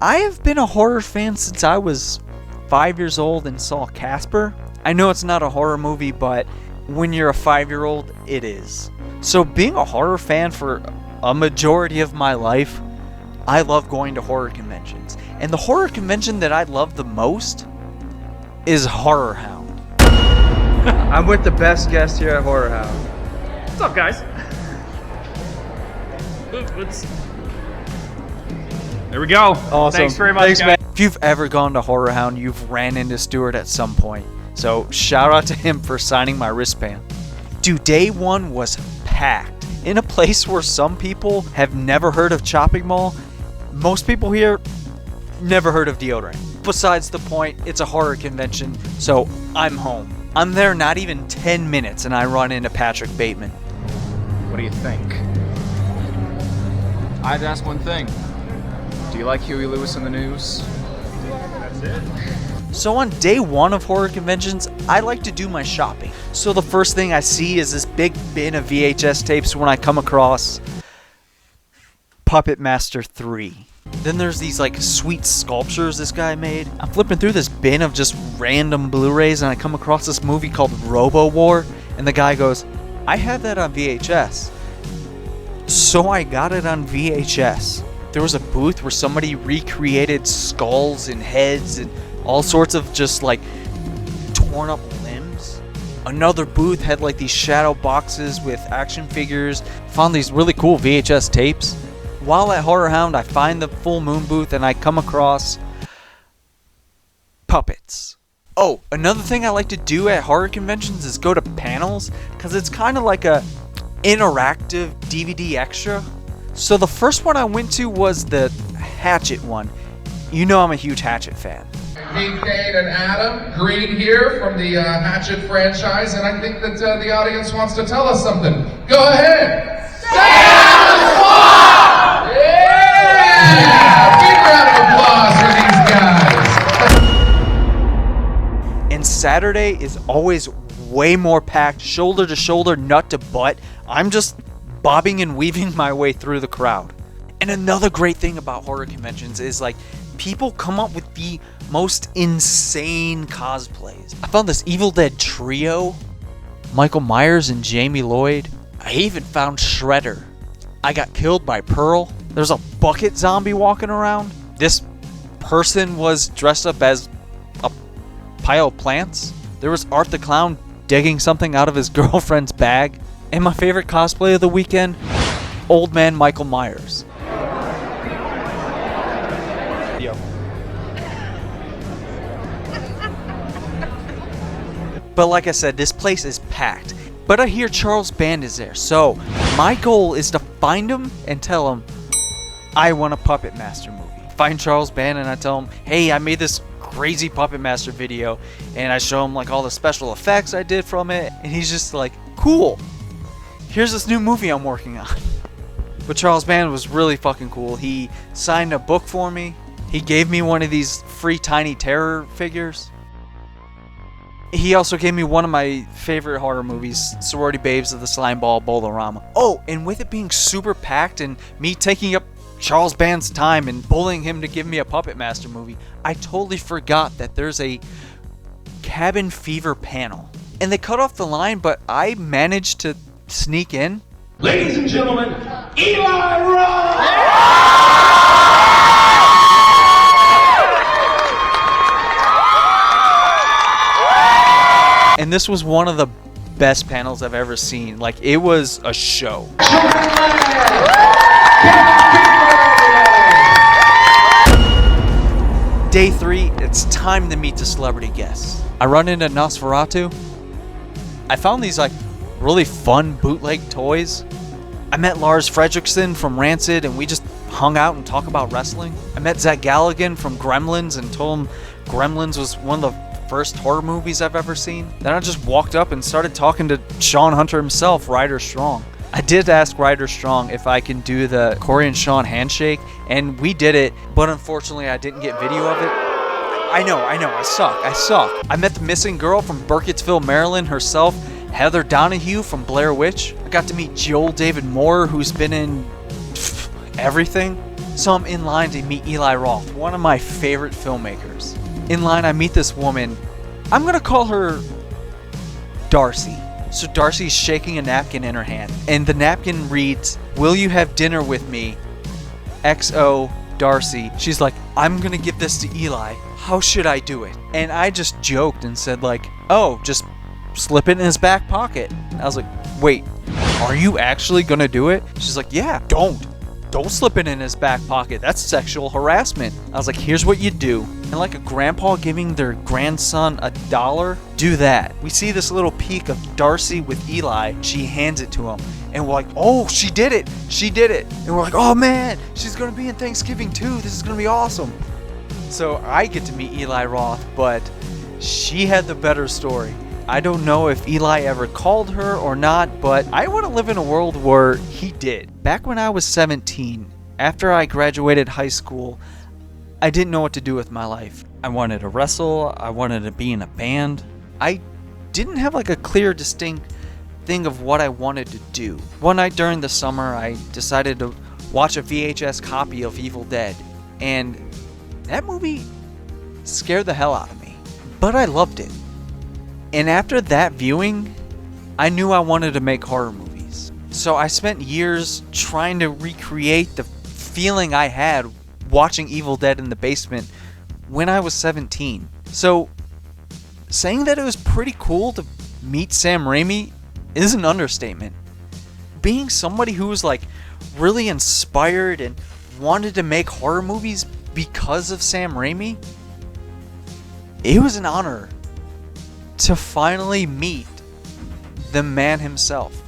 I have been a horror fan since I was 5 years old and saw Casper. I know it's not a horror movie, but when you're a 5-year-old, it is. So being a horror fan for a majority of my life, I love going to horror conventions. And the horror convention that I love the most is HorrorHound. I'm with the best guest here at HorrorHound. What's up, guys? There we go. Awesome. Thanks very much, Thanks, guys. man. If you've ever gone to HorrorHound, you've ran into Stuart at some point. So shout out to him for signing my wristband. Dude, day one was packed. In a place where some people have never heard of Chopping Mall, most people here never heard of deodorant. Besides the point, it's a horror convention, so I'm home. I'm there not even 10 minutes and I run into Patrick Bateman. What do you think? I'd ask one thing. Do you like Huey Lewis in the news? That's it. So on day one of horror conventions, I like to do my shopping. So the first thing I see is this big bin of VHS tapes when I come across Puppet Master 3. Then there's these like sweet sculptures this guy made. I'm flipping through this bin of just random Blu-rays and I come across this movie called Robo War, and the guy goes, I had that on VHS. So I got it on VHS. There was a booth where somebody recreated skulls and heads and all sorts of just like torn up limbs. Another booth had like these shadow boxes with action figures. Found these really cool VHS tapes. While at HorrorHound, I find the full moon booth and I come across puppets. Oh, another thing I like to do at horror conventions is go to panels, because it's kind of like a interactive DVD extra. So the first one I went to was the Hatchet one. You know I'm a huge Hatchet fan. Pete, Kane, and Adam Green here from the Hatchet franchise, and I think that the audience wants to tell us something. Go ahead! Stay on the spot! Yeah! Big round of applause for these guys. And Saturday is always way more packed, shoulder to shoulder, nut to butt. I'm just bobbing and weaving my way through the crowd. And another great thing about horror conventions is like people come up with the most insane cosplays. I found this Evil Dead trio, Michael Myers and Jamie Lloyd. I even found Shredder. I got killed by Pearl. There's a bucket zombie walking around. This person was dressed up as a pile of plants. There was Art the Clown digging something out of his girlfriend's bag. And my favorite cosplay of the weekend, Old Man Michael Myers. Yo. But like I said, this place is packed. But I hear Charles Band is there, so my goal is to find him and tell him I want a Puppet Master movie. Find Charles Band and I tell him, hey, I made this crazy Puppet Master video, and I show him like all the special effects I did from it, and he's just like, cool. Here's this new movie I'm working on. But Charles Band was really fucking cool. He signed a book for me. He gave me one of these free Tiny Terror figures. He also gave me one of my favorite horror movies, Sorority Babes of the Slime Ball Bowl-O-Rama. Oh, and with it being super packed and me taking up Charles Band's time and bullying him to give me a Puppet Master movie, I totally forgot that there's a Cabin Fever panel. And they cut off the line, but I managed to sneak in. Ladies and gentlemen, Eli Roth! And this was one of the best panels I've ever seen. Like, it was a show. Day 3, it's time to meet the celebrity guests. I run into Nosferatu. I found these like really fun bootleg toys. I met Lars Fredrickson from Rancid and we just hung out and talked about wrestling. I met Zach Galligan from Gremlins and told him Gremlins was one of the first horror movies I've ever seen. Then I just walked up and started talking to Sean Hunter himself, Ryder Strong. I did ask Ryder Strong if I can do the Corey and Sean handshake, and we did it, but unfortunately I didn't get video of it. I know, I suck. I met the missing girl from Burkittsville, Maryland herself, Heather Donahue from Blair Witch. I got to meet Joel David Moore, who's been in everything. So I'm in line to meet Eli Roth, one of my favorite filmmakers. In line, I meet this woman. I'm gonna call her Darcy. So Darcy's shaking a napkin in her hand, and the napkin reads, "Will you have dinner with me? XO Darcy." She's like, "I'm gonna give this to Eli. How should I do it?" And I just joked and said like, "Oh, just slip it in his back pocket." I was like, "Wait, are you actually gonna do it?" She's like, "Yeah, don't slip it in his back pocket. That's sexual harassment." I was like, "Here's what you do." And like a grandpa giving their grandson $1, do that. We see this little peek of Darcy with Eli. She hands it to him. And we're like, "Oh, she did it. She did it." And we're like, "Oh man, she's going to be in Thanksgiving too. This is going to be awesome." So I get to meet Eli Roth, but she had the better story. I don't know if Eli ever called her or not, but I want to live in a world where he did. Back when I was 17, after I graduated high school, I didn't know what to do with my life. I wanted to wrestle, I wanted to be in a band. I didn't have like a clear, distinct thing of what I wanted to do. One night during the summer, I decided to watch a VHS copy of Evil Dead, and that movie scared the hell out of me. But I loved it. And after that viewing, I knew I wanted to make horror movies. So I spent years trying to recreate the feeling I had watching Evil Dead in the basement when I was 17. So saying that it was pretty cool to meet Sam Raimi is an understatement. Being somebody who was like really inspired and wanted to make horror movies because of Sam Raimi, it was an honor to finally meet the man himself.